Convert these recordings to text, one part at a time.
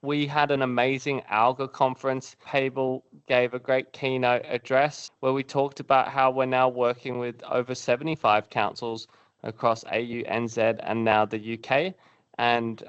We had an amazing Alga conference. Payble gave a great keynote address where we talked about how we're now working with over 75 councils across AU, NZ, and now the UK. And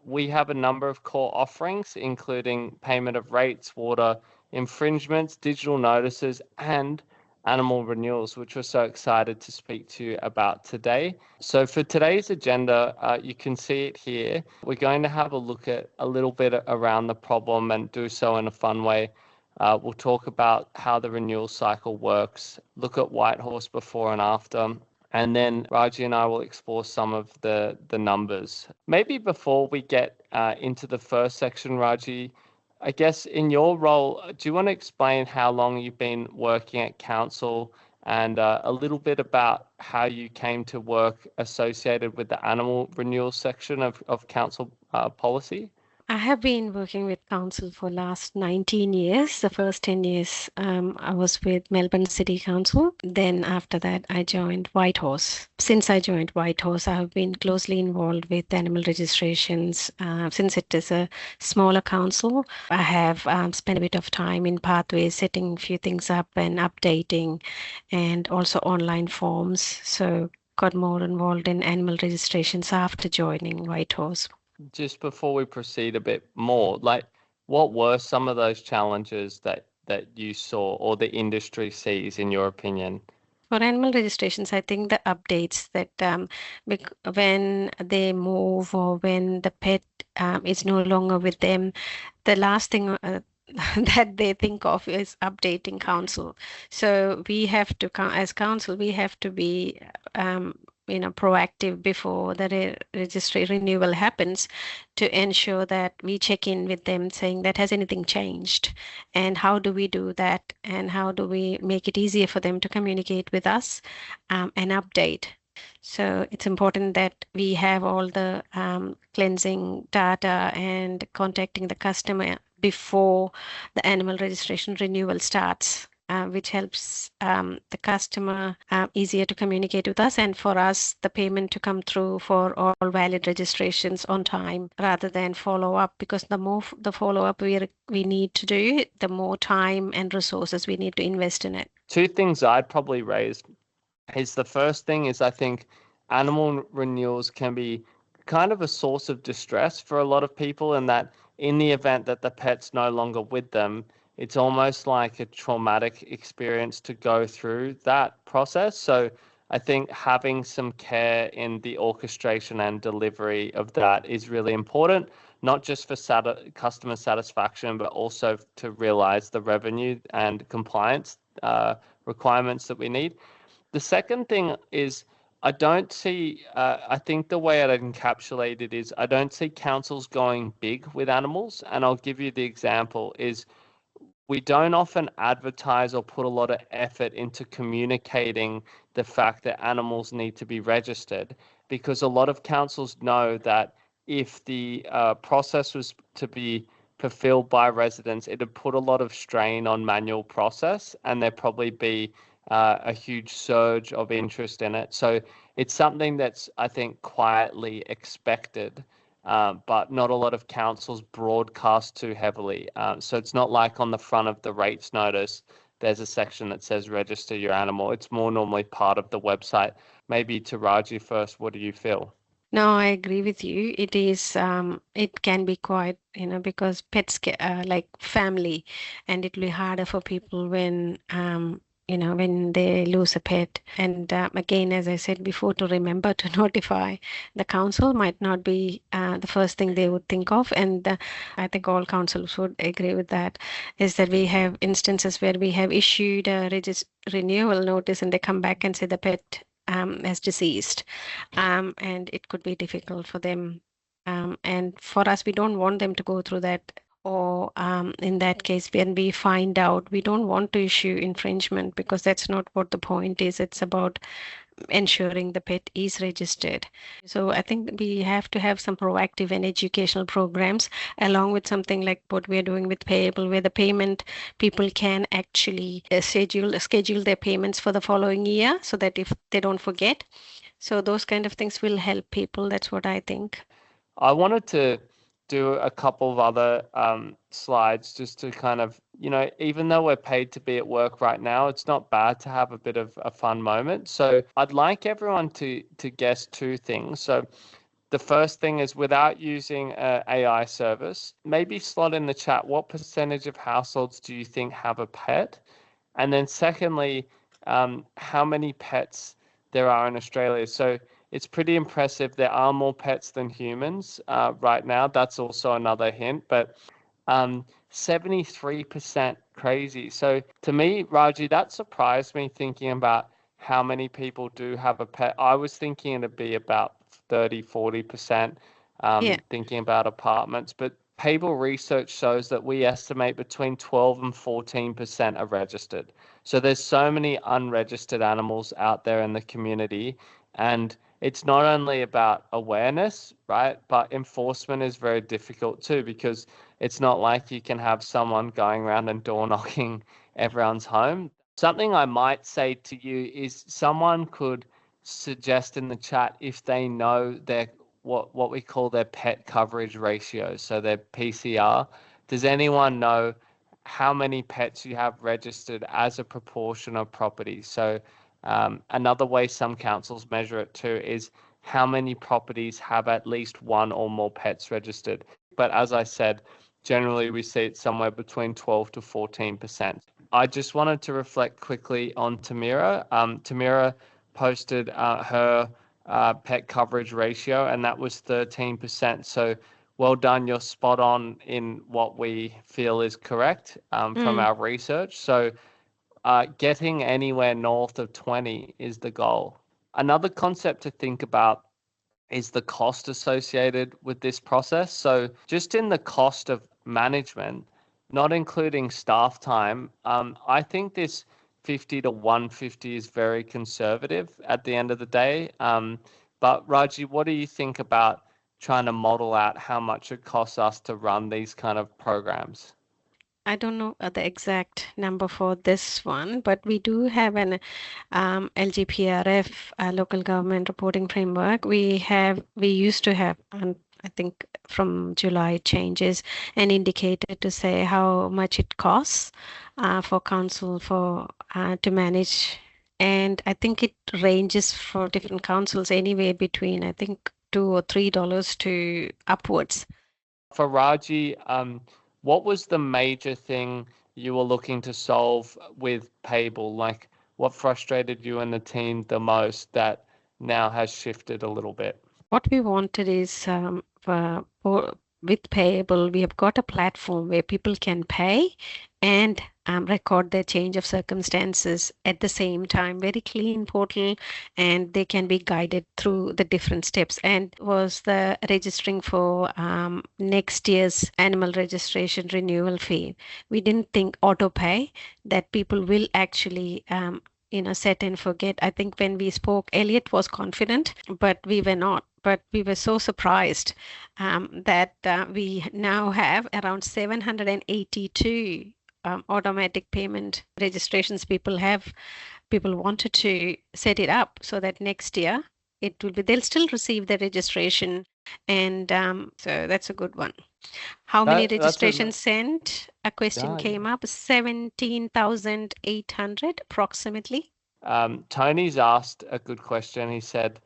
we have a number of core offerings, including payment of rates, water infringements, digital notices, and animal renewals, which we're so excited to speak to you about today. So for today's agenda, you can see it here. We're going to have a look at a little bit around the problem and do so in a fun way. We'll talk about how the renewal cycle works, look at Whitehorse before and after, and then Raji and I will explore some of the numbers. Maybe before we get into the first section, Raji, I guess in your role, do you want to explain how long you've been working at council and a little bit about how you came to work associated with the animal renewal section of council policy? I have been working with council for last 19 years. The first 10 years I was with Melbourne City Council. Then after that, I joined Whitehorse. Since I joined Whitehorse, I have been closely involved with animal registrations. Since it is a smaller council, I have spent a bit of time in pathways, setting a few things up and updating, and also online forms. So got more involved in animal registrations after joining Whitehorse. Just before we proceed a bit more, like what were some of those challenges that you saw or the industry sees in your opinion? For animal registrations, I think the updates that when they move or when the pet is no longer with them, the last thing that they think of is updating council. So we have to, as council, we have to be proactive before the registry renewal happens to ensure that we check in with them saying that has anything changed and how do we do that and how do we make it easier for them to communicate with us and update. So it's important that we have all the cleansing data and contacting the customer before the animal registration renewal starts. Which helps the customer easier to communicate with us and for us the payment to come through for all valid registrations on time rather than follow up, because the more the follow up we need to do, the more time and resources we need to invest in it. Two things I'd probably raise is the first thing is I think animal renewals can be kind of a source of distress for a lot of people, in that in the event that the pet's no longer with them, it's almost like a traumatic experience to go through that process. So I think having some care in the orchestration and delivery of that is really important, not just for customer satisfaction, but also to realize the revenue and compliance requirements that we need. The second thing is I don't see, I think the way I'd encapsulate it is I don't see councils going big with animals. And I'll give you the example is we don't often advertise or put a lot of effort into communicating the fact that animals need to be registered, because a lot of councils know that if the process was to be fulfilled by residents, it would put a lot of strain on manual process and there'd probably be a huge surge of interest in it. So it's something that's, I think, quietly expected. But not a lot of councils broadcast too heavily. So it's not like on the front of the rates notice, there's a section that says register your animal. It's more normally part of the website. Maybe to Raji first, what do you feel? No, I agree with you. It is, it can be quite, because pets like family, and it will be harder for people when, when they lose a pet. And again, as I said before, to remember to notify the council might not be the first thing they would think of. And I think all councils would agree with that, is that we have instances where we have issued a renewal notice and they come back and say the pet as deceased, and it could be difficult for them. And for us, we don't want them to go through that. Or in that case, when we find out, we don't want to issue infringement because that's not what the point is. It's about ensuring the pet is registered. So I think we have to have some proactive and educational programs along with something like what we're doing with Payble, where the payment people can actually schedule their payments for the following year so that if they don't forget. So those kind of things will help people. That's what I think. I wanted to do a couple of other slides just to kind of, even though we're paid to be at work right now, it's not bad to have a bit of a fun moment. So I'd like everyone to guess two things. So the first thing is, without using an AI service, maybe slot in the chat, what percentage of households do you think have a pet? And then secondly, how many pets there are in Australia. So it's pretty impressive. There are more pets than humans right now. That's also another hint, but 73% crazy. So to me, Raji, that surprised me thinking about how many people do have a pet. I was thinking it'd be about 30-40%, thinking about apartments, but Payble research shows that we estimate between 12 and 14% are registered. So there's so many unregistered animals out there in the community, and it's not only about awareness, right? But enforcement is very difficult too, because it's not like you can have someone going around and door knocking everyone's home. Something I might say to you is someone could suggest in the chat if they know their what we call their pet coverage ratio, so their PCR. Does anyone know how many pets you have registered as a proportion of property? So another way some councils measure it too is how many properties have at least one or more pets registered. But as I said, generally we see it somewhere between 12 to 14%. I just wanted to reflect quickly on Tamira. Tamira posted her pet coverage ratio, and that was 13%. So well done, you're spot on in what we feel is correct from our research. So getting anywhere north of 20 is the goal. Another concept to think about is the cost associated with this process. So just in the cost of management, not including staff time, I think this 50 to 150 is very conservative at the end of the day. But Raji, what do you think about trying to model out how much it costs us to run these kind of programs? I don't know the exact number for this one, but we do have an LGPRF local government reporting framework. We used to have, and I think from July it changes, an indicator to say how much it costs for council to manage, and I think it ranges for different councils anywhere between I think $2 or $3 to upwards. For Raji, what was the major thing you were looking to solve with Payble? Like, what frustrated you and the team the most that now has shifted a little bit? What we wanted is with Payable, we have got a platform where people can pay and record their change of circumstances at the same time. Very clean portal, and they can be guided through the different steps. And was the registering for next year's animal registration renewal fee. We didn't think auto pay that people will actually set and forget. I think when we spoke, Elliot was confident, but we were not. But we were so surprised that we now have around 782 automatic payment registrations. People wanted to set it up so that next year they'll still receive the registration, and so that's a good one. How many registrations sent? A question came up, 17,800 approximately. Tony's asked a good question. He said,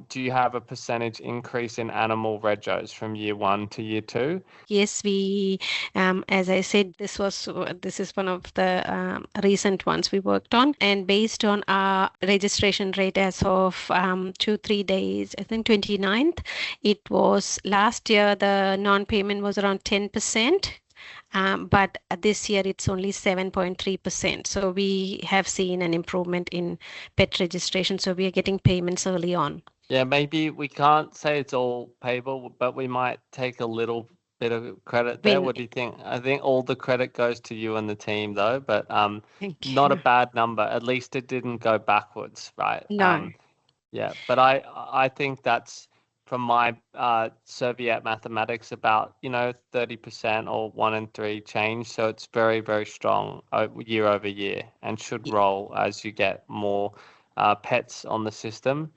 do you have a percentage increase in animal regos from year 1 to year 2? Yes, we, as I said, this is one of the recent ones we worked on, and based on our registration rate as of 2-3 days, I think 29th, it was last year the non-payment was around 10%. But this year it's only 7.3%. So we have seen an improvement in pet registration. So we are getting payments early on. Yeah, maybe we can't say it's all Payble, but we might take a little bit of credit there. What do you think? I think all the credit goes to you and the team, though, but not a bad number. At least it didn't go backwards, right? No. Yeah, but I think that's, from my Soviet mathematics, about 30% or 1 in 3 change. So it's very, very strong year over year, and should roll as you get more pets on the system.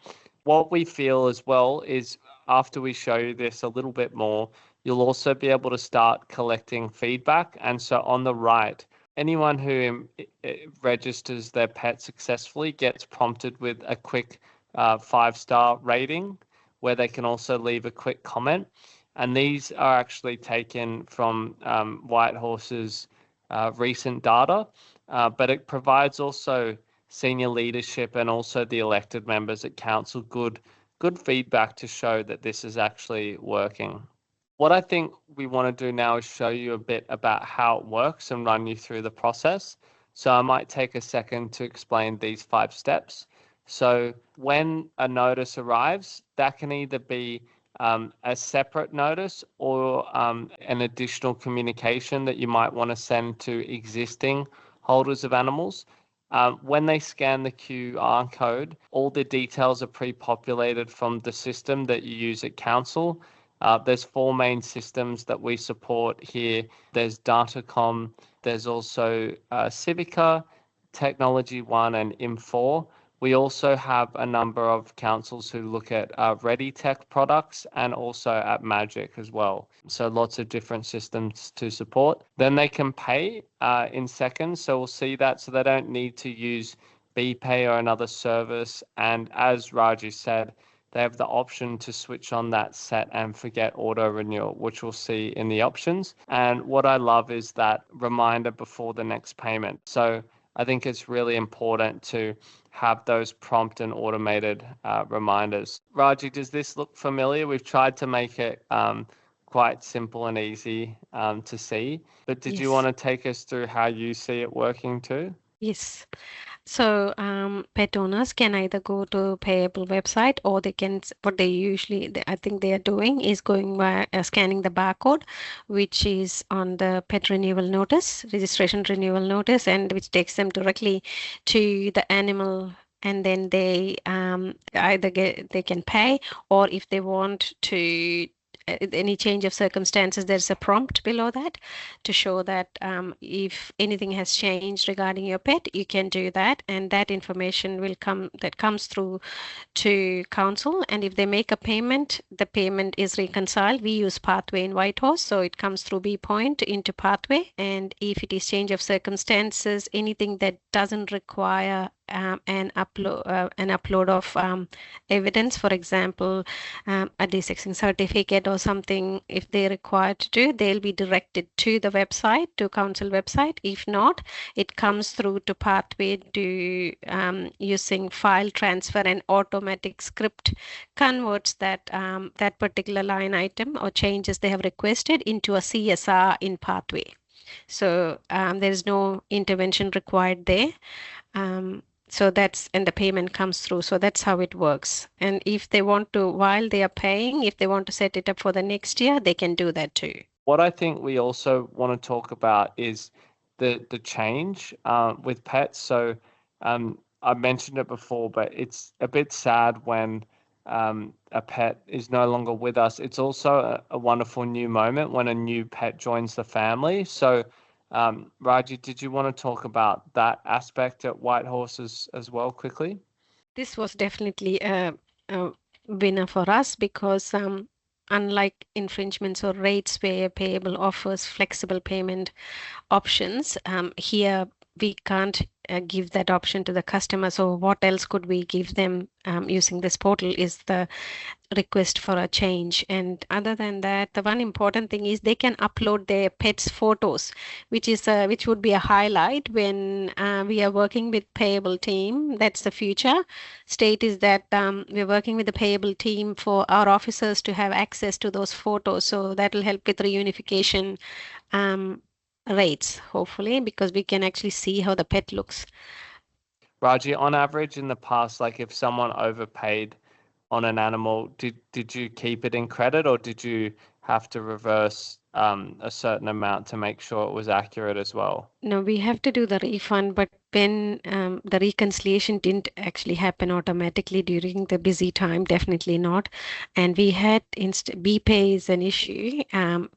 What we feel as well is, after we show you this a little bit more, You'll also be able to start collecting feedback. And so on the right, anyone who registers their pet successfully gets prompted with a quick 5-star rating where they can also leave a quick comment. And these are actually taken from Whitehorse's recent data, but it provides also senior leadership and also the elected members at council good feedback to show that this is actually working. What I think we want to do now is show you a bit about how it works and run you through the process. So I might take a second to explain these 5 steps. So when a notice arrives, that can either be a separate notice or an additional communication that you might want to send to existing holders of animals. When they scan the QR code, all the details are pre-populated from the system that you use at council. There's 4 main systems that we support here. There's Datacom, there's also Civica, Technology One, and Im4. We also have a number of councils who look at ReadyTech products and also at Magic as well. So lots of different systems to support. Then they can pay in seconds. So we'll see that. So they don't need to use BPay or another service. And as Raji said, they have the option to switch on that set and forget auto renewal, which we'll see in the options. And what I love is that reminder before the next payment. So I think it's really important to have those prompt and automated reminders. Raji, does this look familiar? We've tried to make it quite simple and easy to see, but did you want to take us through how you see it working too? Yes. So pet owners can either go to Payable website, or they can, what they usually, I think they are doing is going by scanning the barcode, which is on the pet renewal notice, registration renewal notice, and which takes them directly to the animal. And then they either they can pay, or if they want to any change of circumstances, there's a prompt below that to show that if anything has changed regarding your pet, you can do that, and that information will comes through to council. And if they make a payment, the payment is reconciled. We use Pathway in Whitehorse, so it comes through B point into Pathway. And if it is change of circumstances, anything that doesn't require an upload of evidence, for example, a desexing certificate or something, if they're required to do, they'll be directed to the website, to council website. If not, it comes through to Pathway to using file transfer, and automatic script converts that that particular line item or changes they have requested into a CSR in Pathway. So there is no intervention required there. So that's, and the payment comes through. So that's how it works. And if they want to, while they are paying, if they want to set it up for the next year, they can do that too. What I think we also want to talk about is the change with pets. So I mentioned it before, but it's a bit sad when a pet is no longer with us. It's also a wonderful new moment when a new pet joins the family. So Raji, did you want to talk about that aspect at Whitehorse as well quickly? This was definitely a winner for us, because unlike infringements or rates where Payable offers flexible payment options, here we can't give that option to the customer. So what else could we give them using this portal is the request for a change. And other than that, the one important thing is they can upload their pets photos, which is which would be a highlight when we are working with Payable team. That's the future state, is that we're working with the Payable team for our officers to have access to those photos. So that will help with reunification rates, hopefully, because we can actually see how the pet looks. Raji, on average in the past, like if someone overpaid on an animal, did you keep it in credit, or did you have to reverse a certain amount to make sure it was accurate as well? No, we have to do the refund, but when the reconciliation didn't actually happen automatically during the busy time, definitely not. And we had BPay is an issue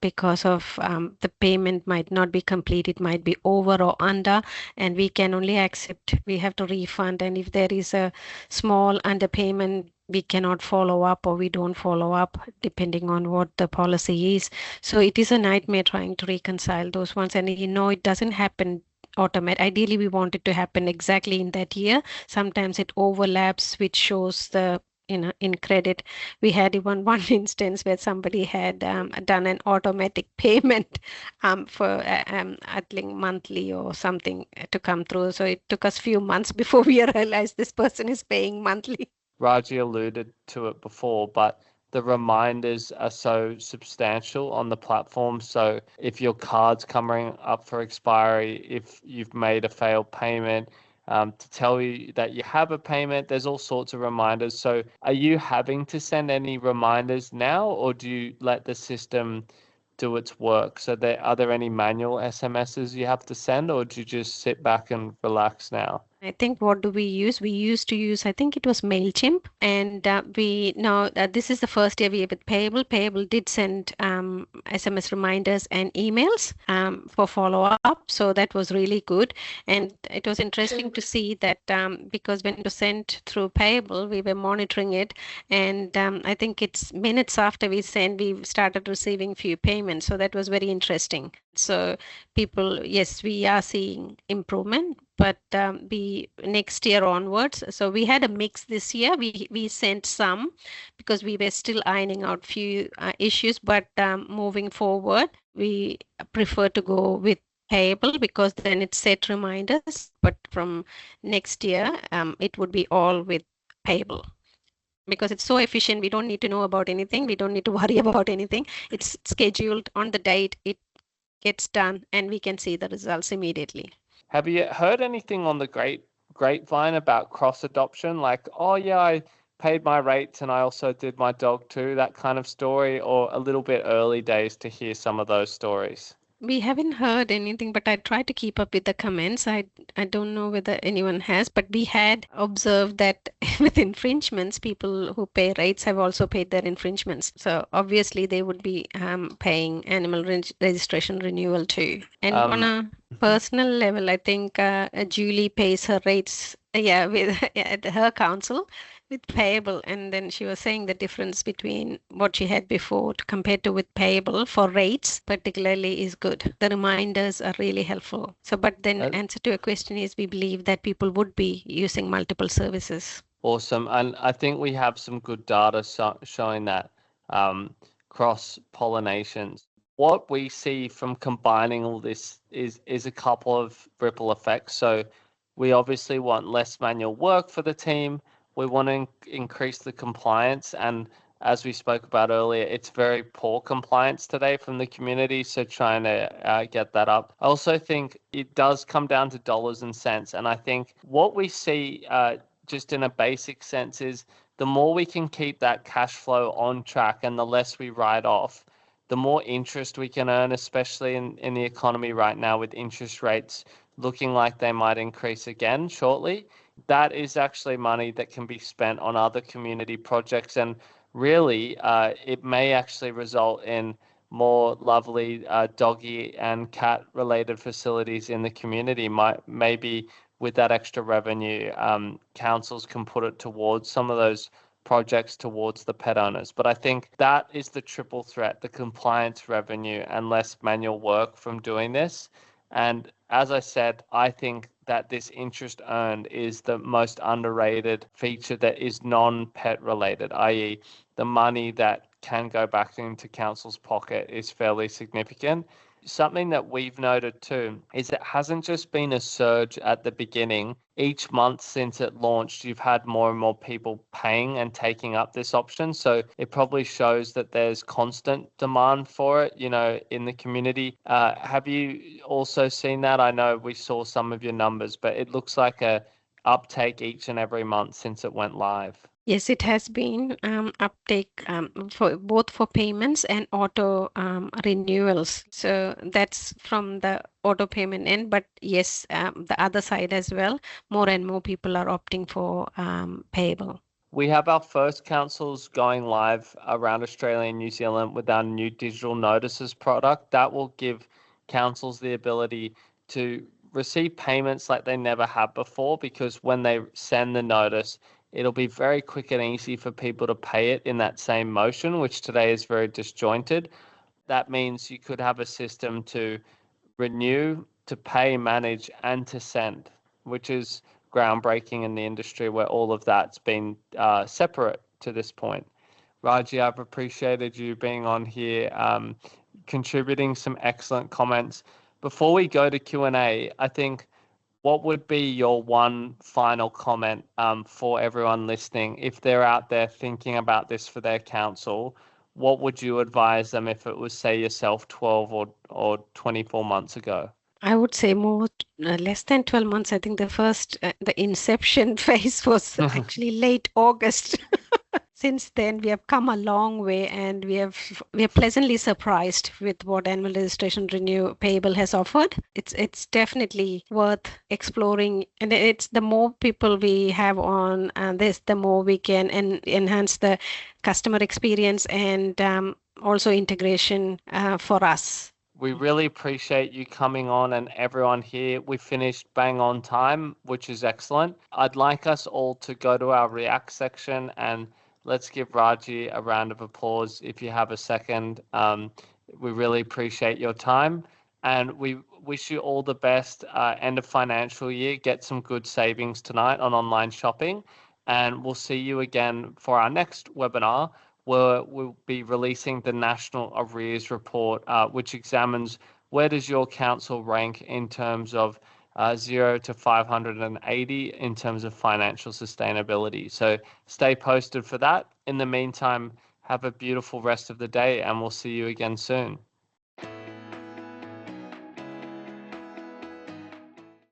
because of the payment might not be complete, it might be over or under, and we can only accept, we have to refund. And if there is a small underpayment, we cannot follow up or we don't follow up depending on what the policy is. So it is a nightmare trying to reconcile those ones. And it doesn't happen automatic. Ideally, we want it to happen exactly in that year. Sometimes it overlaps, which shows the in credit. We had even one instance where somebody had done an automatic payment for I think monthly or something to come through. So it took us few months before we realized this person is paying monthly. Raji alluded to it before, but the reminders are so substantial on the platform. So if your card's coming up for expiry, if you've made a failed payment, to tell you that you have a payment, there's all sorts of reminders. So are you having to send any reminders now, or do you let the system do its work? So are there any manual SMSs you have to send, or do you just sit back and relax now? I think what do we use? We used to use, I think it was MailChimp, and we now this is the first year we with Payble. Payble did send SMS reminders and emails for follow up, so that was really good. And it was interesting to see that because when it was sent through Payble, we were monitoring it, and I think it's minutes after we sent, we started receiving few payments. So that was very interesting. So people, yes, we are seeing improvement, but we next year onwards. So we had a mix this year. We sent some because we were still ironing out few issues, but moving forward, we prefer to go with Payable because then it set reminders. But from next year, it would be all with Payable because it's so efficient. We don't need to know about anything. We don't need to worry about anything. It's scheduled on the date. It gets done, and we can see the results immediately. Have you heard anything on the grapevine about cross adoption? Like, oh yeah, I paid my rates and I also did my dog too, that kind of story, or a little bit early days to hear some of those stories? We haven't heard anything, but I try to keep up with the comments. I don't know whether anyone has, but we had observed that with infringements, people who pay rates have also paid their infringements. So obviously they would be paying animal registration renewal too. And on a personal level, I think Julie pays her rates, yeah, with at her council with Payble, and then she was saying the difference between what she had before compared to with Payble for rates particularly is good. The reminders are really helpful. So but then answer to your question is we believe that people would be using multiple services. Awesome. And I think we have some good data showing that cross pollinations. What we see from combining all this is a couple of ripple effects. So we obviously want less manual work for the team. We want to increase the compliance. And as we spoke about earlier, it's very poor compliance today from the community. So trying to get that up. I also think it does come down to dollars and cents. And I think what we see just in a basic sense is the more we can keep that cash flow on track and the less we write off, the more interest we can earn, especially in the economy right now with interest rates looking like they might increase again shortly. That is actually money that can be spent on other community projects. And really, it may actually result in more lovely doggy and cat related facilities in the community. Maybe with that extra revenue, councils can put it towards some of those projects towards the pet owners. But I think that is the triple threat, the compliance revenue and less manual work from doing this. And as I said, I think that this interest earned is the most underrated feature that is non-pet related, i.e. the money that can go back into council's pocket is fairly significant. Something that we've noted too is it hasn't just been a surge at the beginning. Each month since it launched, you've had more and more people paying and taking up this option. So it probably shows that there's constant demand for it, in the community. Have you also seen that? I know we saw some of your numbers, but it looks like a uptake each and every month since it went live. Yes, it has been uptake for both for payments and auto renewals. So that's from the auto payment end. But yes, the other side as well, more and more people are opting for payable. We have our first councils going live around Australia and New Zealand with our new digital notices product. That will give councils the ability to receive payments like they never have before, because when they send the notice, it'll be very quick and easy for people to pay it in that same motion, which today is very disjointed. That means you could have a system to renew, to pay, manage, and to send, which is groundbreaking in the industry where all of that's been separate to this point. Raji, I've appreciated you being on here, contributing some excellent comments. Before we go to Q&A, I think what would be your one final comment for everyone listening? If they're out there thinking about this for their council, what would you advise them if it was, say, yourself 12 or 24 months ago? I would say more less than 12 months. I think the first the inception phase was actually late August. Since then, we have come a long way, and we are pleasantly surprised with what annual registration renew Payable has offered. It's definitely worth exploring, and it's the more people we have on this, the more we can enhance the customer experience and also integration for us. We really appreciate you coming on and everyone here. We finished bang on time, which is excellent. I'd like us all to go to our React section and let's give Raji a round of applause if you have a second. We really appreciate your time and we wish you all the best end of financial year. Get some good savings tonight on online shopping, and we'll see you again for our next webinar, where we'll be releasing the National Arrears Report, which examines where does your council rank in terms of 0 to 580 in terms of financial sustainability. So stay posted for that. In the meantime, have a beautiful rest of the day, and we'll see you again soon.